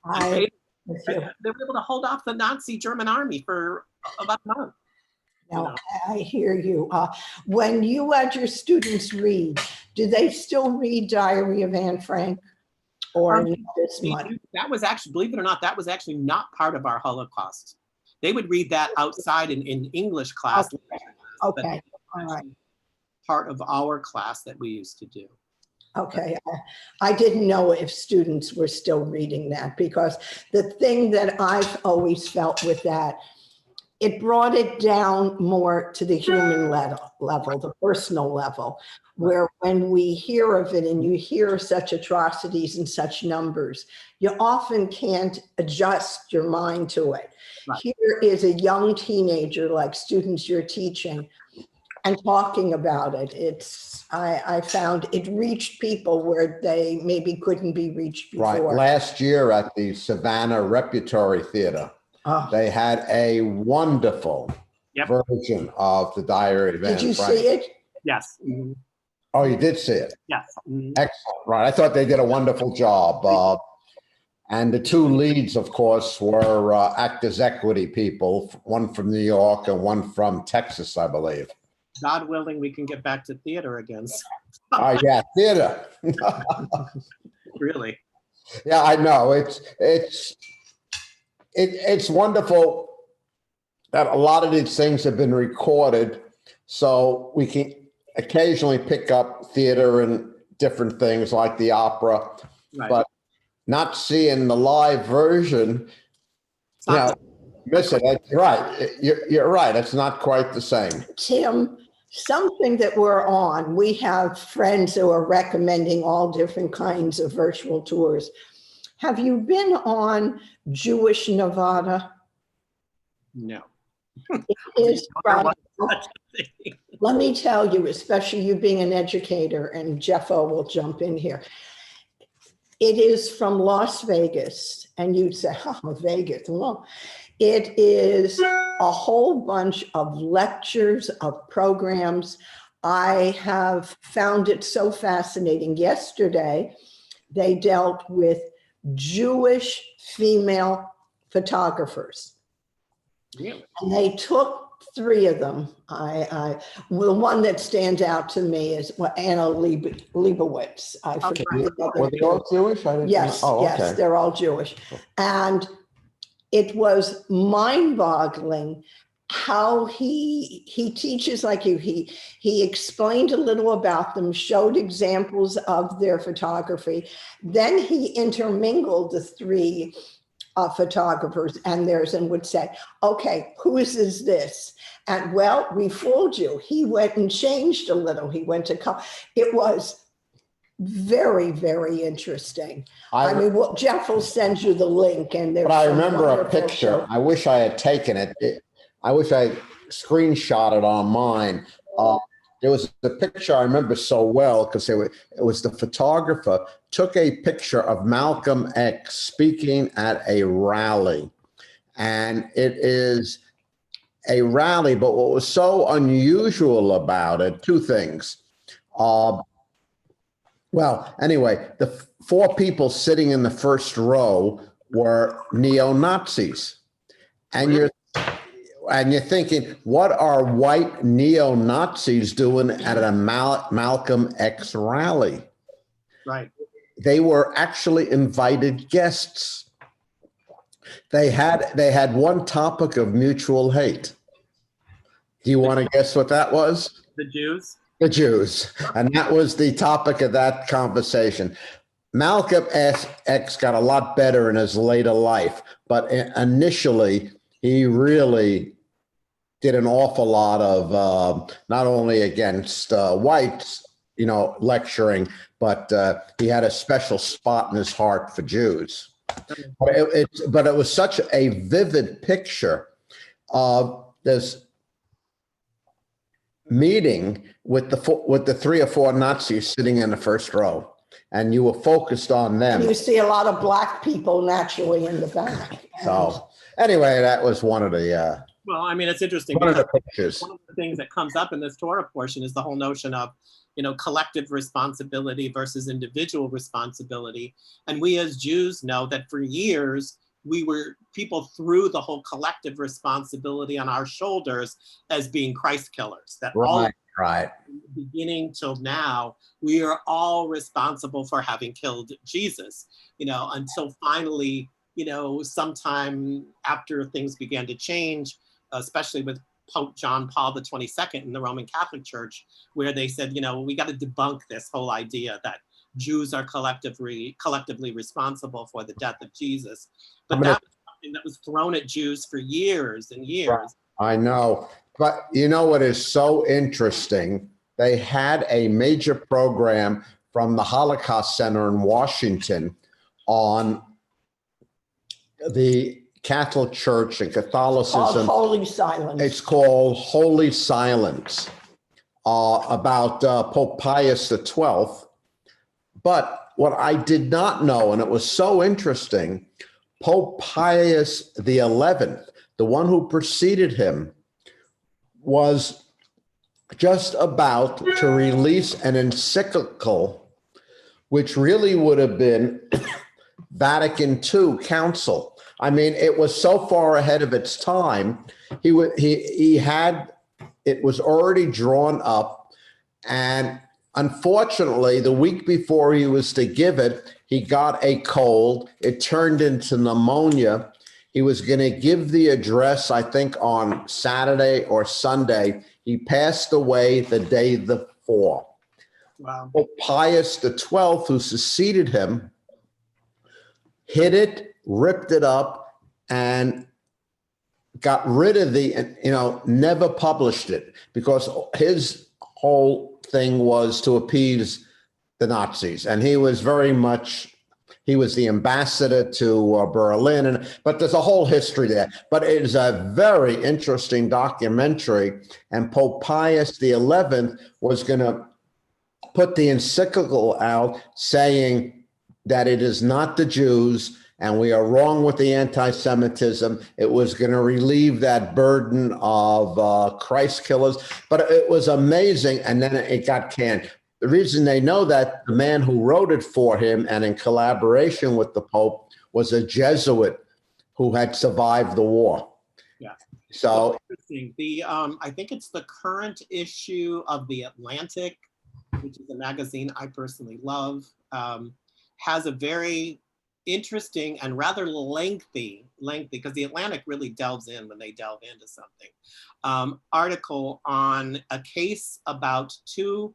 I, They were able to hold off the Nazi German army for about a month. no, I hear you. When you had your students read, do they still read Diary of Anne Frank? Or not this much? That was actually, believe it or not, that was actually not part of our Holocaust. They would read that outside in English class. Okay. All right. Part of our class that we used to do. Okay, I didn't know if students were still reading that, because the thing that I've always felt with that, it brought it down more to the human level, the personal level, where when we hear of it and you hear such atrocities in such numbers, you often can't adjust your mind to it. Right. Here is a young teenager, like students you're teaching, and talking about it. I found it reached people where they maybe couldn't be reached before. Right. Last year at the Savannah Repertory Theater, they had a wonderful version of the Diary of Anne Frank. Did you see it? Yes. Oh, you did see it? Yes. Excellent. Right. I thought they did a wonderful job. And the two leads, of course, were Actors Equity people, one from New York and one from Texas, I believe. God willing, we can get back to theater again. Yeah, theater. Really. Yeah, I know. It's wonderful that a lot of these things have been recorded, so we can occasionally pick up theater and different things like the opera, Right. but not seeing the live version, miss it. That's right. You're right. It's not quite the same. Tim, something that we're on, we have friends who are recommending all different kinds of virtual tours. Have you been on Jewish Nevada? No. It is from, let me tell you, especially you being an educator, and Jeffo will jump in here. It is from Las Vegas, and you'd say, oh, Vegas. Well, it is a whole bunch of lectures, of programs. I have found it so fascinating. Yesterday, they dealt with Jewish female photographers. Really? And they took three of them. The one that stands out to me is Anna Leibovitz. I forget the other Were they two. all Jewish? I didn't Yes, know. Oh, yes, okay. they're all Jewish. And it was mind-boggling how he teaches like you. He explained a little about them, showed examples of their photography. Then he intermingled the three photographers and theirs and would say, okay, whose is this? And well, we fooled you. He went and changed a little. He went to, it was very, very interesting. I mean, well, Jeff will send you the link, and there's But I some remember a wonderful picture. show. I wish I had taken it. I wish I screenshot it on mine. There was a picture I remember so well because it was the photographer took a picture of Malcolm X speaking at a rally. And it is a rally, but what was so unusual about it, two things. Well, anyway, the four people sitting in the first row were neo-Nazis. And you're thinking, what are white neo-Nazis doing at a Malcolm X rally? Right. They were actually invited guests. They had one topic of mutual hate. Do you want to guess what that was? The Jews? The Jews. And that was the topic of that conversation. Malcolm X got a lot better in his later life, but initially he really did an awful lot of not only against whites, lecturing, but he had a special spot in his heart for Jews. But it was such a vivid picture of this meeting with the three or four Nazis sitting in the first row, and you were focused on them. You see a lot of Black people naturally in the back. So anyway, that was one of the well, I mean, it's interesting. one of the because pictures. one of the things that comes up in this Torah portion is the whole notion of, collective responsibility versus individual responsibility. And we as Jews know that for years, people threw the whole collective responsibility on our shoulders as being Christ killers. That Right. from the beginning till now, we are all responsible for having killed Jesus, until finally, sometime after things began to change, especially with Pope John Paul the 22nd in the Roman Catholic Church, where they said, we got to debunk this whole idea that Jews are collectively responsible for the death of Jesus. But that was something that was thrown at Jews for years and years. Right. I know. But you know what is so interesting? They had a major program from the Holocaust Center in Washington on the Catholic Church and Catholicism. Holy Silence. It's called Holy Silence, about Pope Pius XII. But what I did not know, and it was so interesting, Pope Pius XI, the one who preceded him, was just about to release an encyclical, which really would have been Vatican II Council. I mean, it was so far ahead of its time. It was already drawn up, and unfortunately, the week before he was to give it, he got a cold. It turned into pneumonia. He was going to give the address, I think, on Saturday or Sunday. He passed away the day before. Wow. Pope Pius XII, who succeeded him, hid it, ripped it up, and got rid of never published it, because his whole thing was to appease the Nazis. And he was the ambassador to Berlin, but there's a whole history there. But it is a very interesting documentary, and Pope Pius XI was going to put the encyclical out saying that it is not the Jews, and we are wrong with the anti-Semitism. It was going to relieve that burden of Christ killers, but it was amazing, and then it got canned. The reason they know that, the man who wrote it for him and in collaboration with the Pope was a Jesuit who had survived the war. Yeah. So Interesting. I think it's the current issue of The Atlantic, which is a magazine I personally love, has a very interesting and rather lengthy, because The Atlantic really delves in when they delve into something, article on a case about two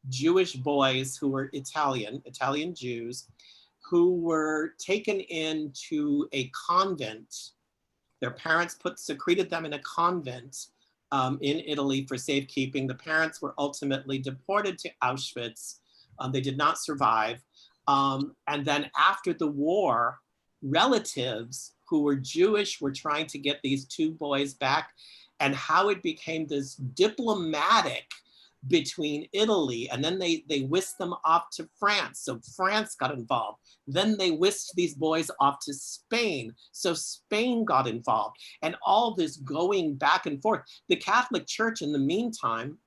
Jewish boys who were Italian Jews, who were taken into a convent. Their parents secreted them in a convent in Italy for safekeeping. The parents were ultimately deported to Auschwitz. They did not survive. And then after the war, relatives who were Jewish were trying to get these two boys back, and how it became this diplomatic between Italy, and then they whisked them off to France. So France got involved. Then they whisked these boys off to Spain. So Spain got involved. And all this going back and forth. The Catholic Church in the meantime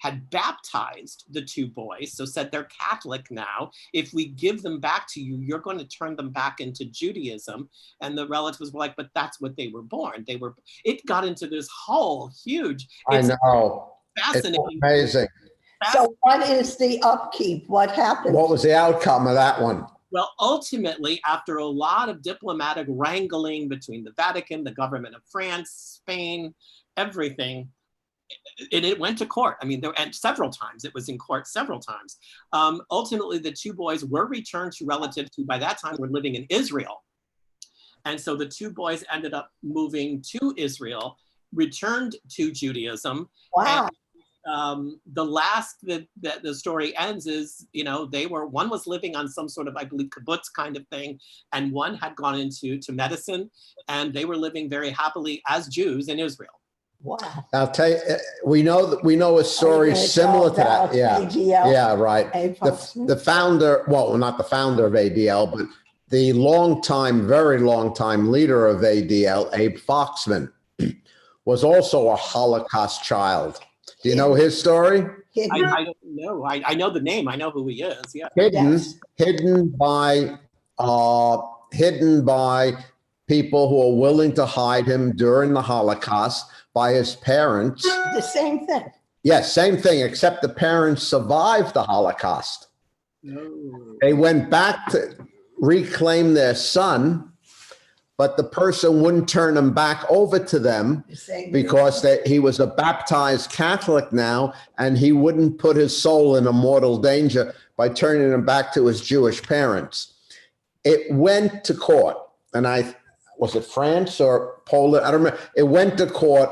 had baptized the two boys, so said they're Catholic now. If we give them back to you, you're going to turn them back into Judaism. And the relatives were like, but that's what they were born. It got into this whole huge, I know. fascinating. It's amazing. So what is the upkeep? What happened? What was the outcome of that one? Well, ultimately, after a lot of diplomatic wrangling between the Vatican, the government of France, Spain, everything, it went to court. I mean, and several times, it was in court several times. Ultimately, the two boys were returned to relatives who by that time were living in Israel. And so the two boys ended up moving to Israel, returned to Judaism. Wow. And the last that the story ends is, one was living on some sort of, I believe, kibbutz kind of thing, and one had gone into medicine, and they were living very happily as Jews in Israel. Wow. I'll tell you, we know a story similar to that. Yeah, ADL, yeah, right. The founder, well, not the founder of ADL, but the very long time leader of ADL, Abe Foxman, was also a Holocaust child. Do you know his story? I don't know. I know the name. I know who he is. Yeah. Hidden by people who are willing to hide him during the Holocaust by his parents. The same thing. Yes, same thing, except the parents survived the Holocaust. No. They went back to reclaim their son, but the person wouldn't turn him back over to them because he was a baptized Catholic now, and he wouldn't put his soul in a mortal danger by turning him back to his Jewish parents. It went to court, and was it France or Poland? I don't remember. It went to court.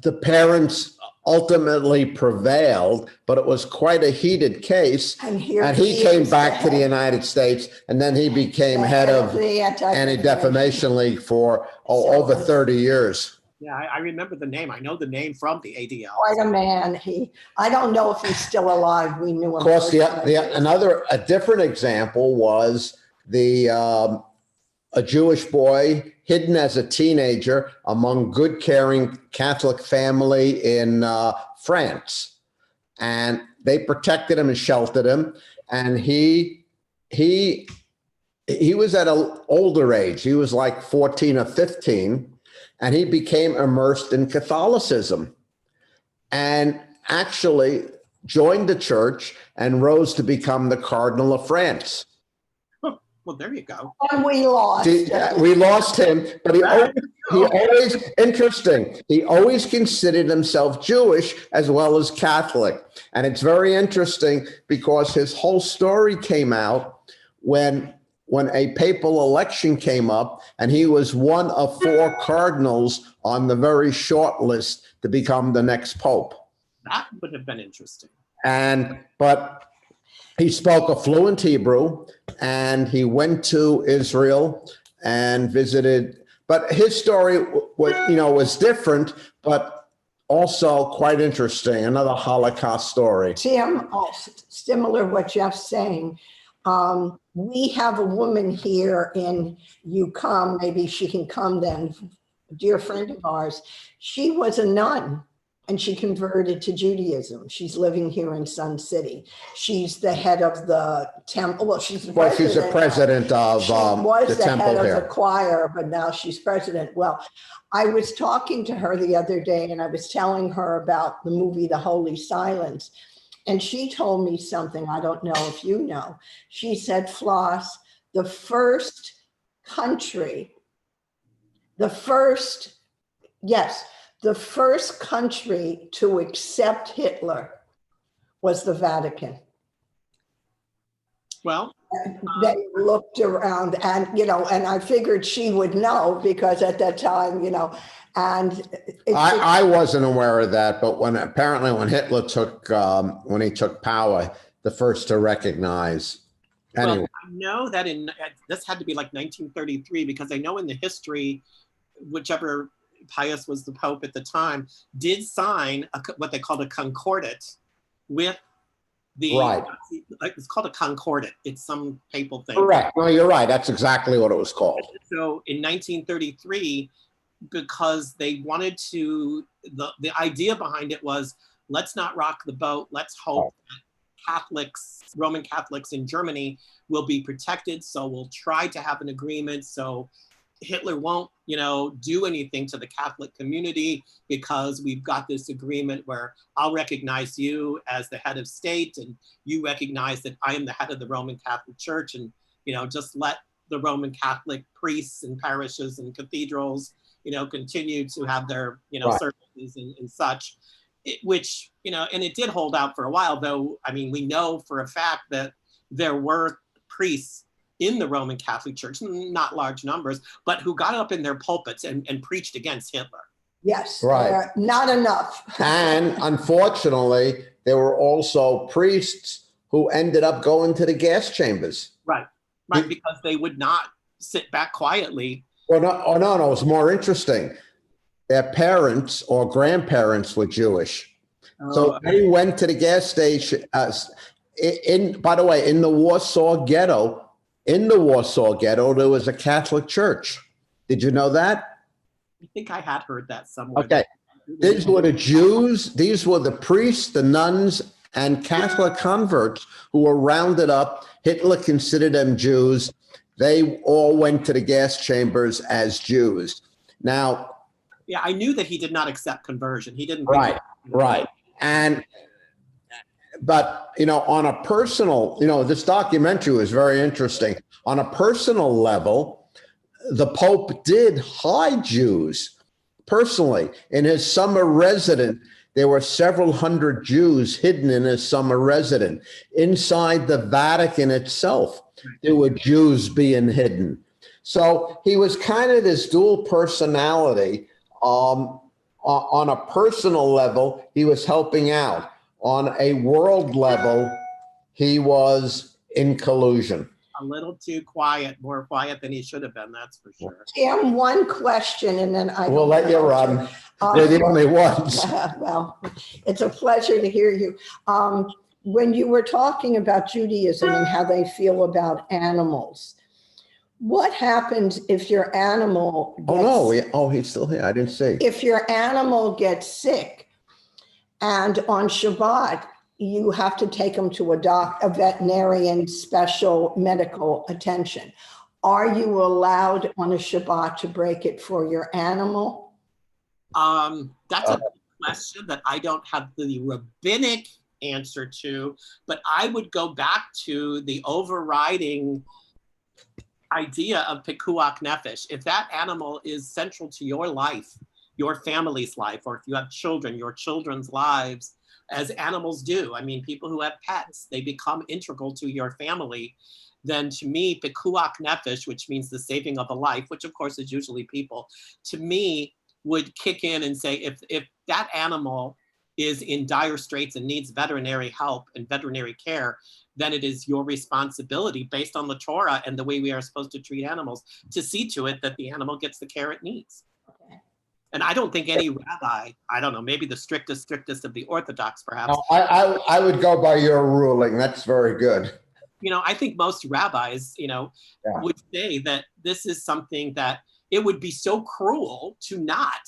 The parents ultimately prevailed, but it was quite a heated case. And he came back to the United States, and then he became head of the Anti-Defamation League for over 30 years. Yeah, I remember the name. I know the name from the ADL. Quite a man. I don't know if he's still alive. We knew him. Of course, a different example was a Jewish boy hidden as a teenager among good, caring Catholic family in France. And they protected him and sheltered him. And he was at an older age. He was like 14 or 15. And he became immersed in Catholicism and actually joined the church and rose to become the Cardinal of France. Well, there you go. And we lost. We lost him, but he always interesting. He always considered himself Jewish as well as Catholic. And it's very interesting because his whole story came out when a papal election came up, and he was one of 4 cardinals on the very short list to become the next pope. That would have been interesting. But he spoke a fluent Hebrew, and he went to Israel and visited. But his story was different, but also quite interesting. Another Holocaust story. Tim, similar to what Jeff's saying. We have a woman here maybe she can come then, a dear friend of ours. She was a nun and she converted to Judaism. She's living here in Sun City. She's the head of the temple. Well, she's the Well, she's the president of she was the the temple head of the here. choir, but now she's president. Well, I was talking to her the other day and I was telling her about the movie, The Holy Silence. And she told me something, I don't know if you know. She said, Floss, the first country to accept Hitler was the Vatican. Well, They looked around and, and I figured she would know because at that time, and I wasn't aware of that, but when Hitler took when he took power, the first to recognize. Anyway, well, I know that this had to be like 1933 because I know in the history, whichever Pius was the Pope at the time, did sign what they called a concordat with the. Right. It's called a concordat. It's some papal thing. Correct. No, you're right. That's exactly what it was called. So in 1933, because they wanted to, the idea behind it was, let's not rock the boat. Let's hope that Roman Catholics in Germany will be protected. So we'll try to have an agreement. So Hitler won't, do anything to the Catholic community because we've got this agreement where I'll recognize you as the head of state and you recognize that I am the head of the Roman Catholic Church, and, just let the Roman Catholic priests and parishes and cathedrals, continue to have their, Right. services and such, which, and it did hold out for a while, though. I mean, we know for a fact that there were priests in the Roman Catholic Church, not large numbers, but who got up in their pulpits and preached against Hitler. yes, Right. not enough. And unfortunately, there were also priests who ended up going to the gas chambers. Right, because they would not sit back quietly. Well, no, it's more interesting. Their parents or grandparents were Jewish. So they went to the gas station. By the way, in the Warsaw Ghetto, there was a Catholic church. Did you know that? I think I had heard that somewhere. Okay. These were the Jews. These were the priests, the nuns, and Catholic converts who were rounded up. Hitler considered them Jews. They all went to the gas chambers as Jews. Now, yeah, I knew that he did not accept conversion. He didn't. Right. But, on a personal, this documentary was very interesting. On a personal level, the Pope did hide Jews personally. In his summer residence, there were several hundred Jews hidden in his summer residence. Inside the Vatican itself, there were Jews being hidden. So he was kind of this dual personality. On a personal level, he was helping out. On a world level, he was in collusion. A little too quiet, more quiet than he should have been, that's for sure. Tim, one question, and then We'll let you run. They're the only ones. Well, it's a pleasure to hear you. When you were talking about Judaism and how they feel about animals, what happens if your animal He's still here. I didn't see. If your animal gets sick and on Shabbat, you have to take them to a veterinarian, special medical attention. Are you allowed on a Shabbat to break it for your animal? That's a question that I don't have the rabbinic answer to, but I would go back to the overriding idea of pikuach nefesh. If that animal is central to your life, your family's life, or if you have children, your children's lives, as animals do. I mean, people who have pets, they become integral to your family. Then to me, pikuach nefesh, which means the saving of a life, which of course is usually people, to me would kick in and say, if that animal is in dire straits and needs veterinary help and veterinary care, then it is your responsibility based on the Torah and the way we are supposed to treat animals to see to it that the animal gets the care it needs. And I don't think any rabbi, I don't know, maybe the strictest of the Orthodox perhaps. No, I would go by your ruling. That's very good. I think most rabbis, would say that this is something that it would be so cruel to not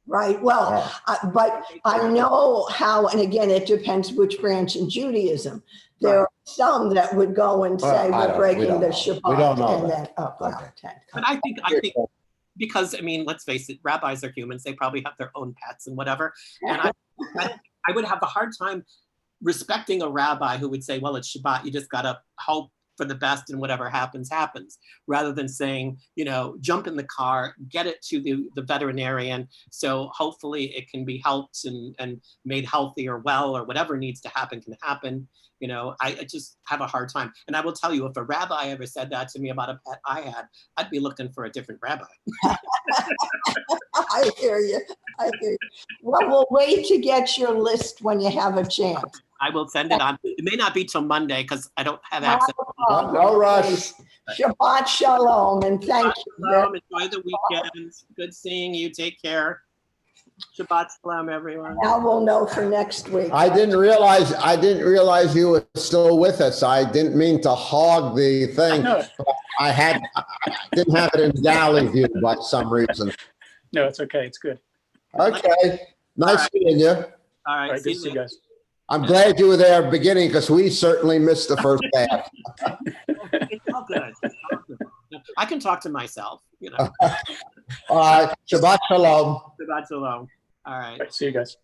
Right. Well, Oh. but I know how, and again, it depends which branch in Judaism. There are some that would go and say, Well, we're we breaking don't the know. Shabbat. We don't know And that. then, oh, well, Okay. 10. But I think because, I mean, let's face it, rabbis are humans. They probably have their own pets and whatever. And I would have a hard time respecting a rabbi who would say, well, it's Shabbat, you just got to hope for the best and whatever happens, happens, rather than saying, you know, jump in the car, get it to the veterinarian. So hopefully it can be helped and made healthy or well, or whatever needs to happen can happen. You know, I just have a hard time. And I will tell you, if a rabbi ever said that to me about a pet I had, I'd be looking for a different rabbi. I hear you. I hear you. Well, we'll wait to get your list when you have a chance. I will send it on. It may not be till Monday because I don't have access. No rush. Shabbat shalom, and thank you. Shalom. Enjoy the weekend. Good seeing you. Take care. Shabbat shalom, everyone. Now we'll know for next week. I didn't realize you were still with us. I didn't mean to hog the thing. No, I didn't have it in galley view by some reason. no, it's okay. It's good. Okay. Nice seeing you. All right. All right, good See to see you you. guys. I'm glad you were there at the beginning because we certainly missed the first half. It's all good. It's all good. I can talk to myself, you know. All right. Shabbat shalom. Shabbat shalom. All right. All right, see you guys.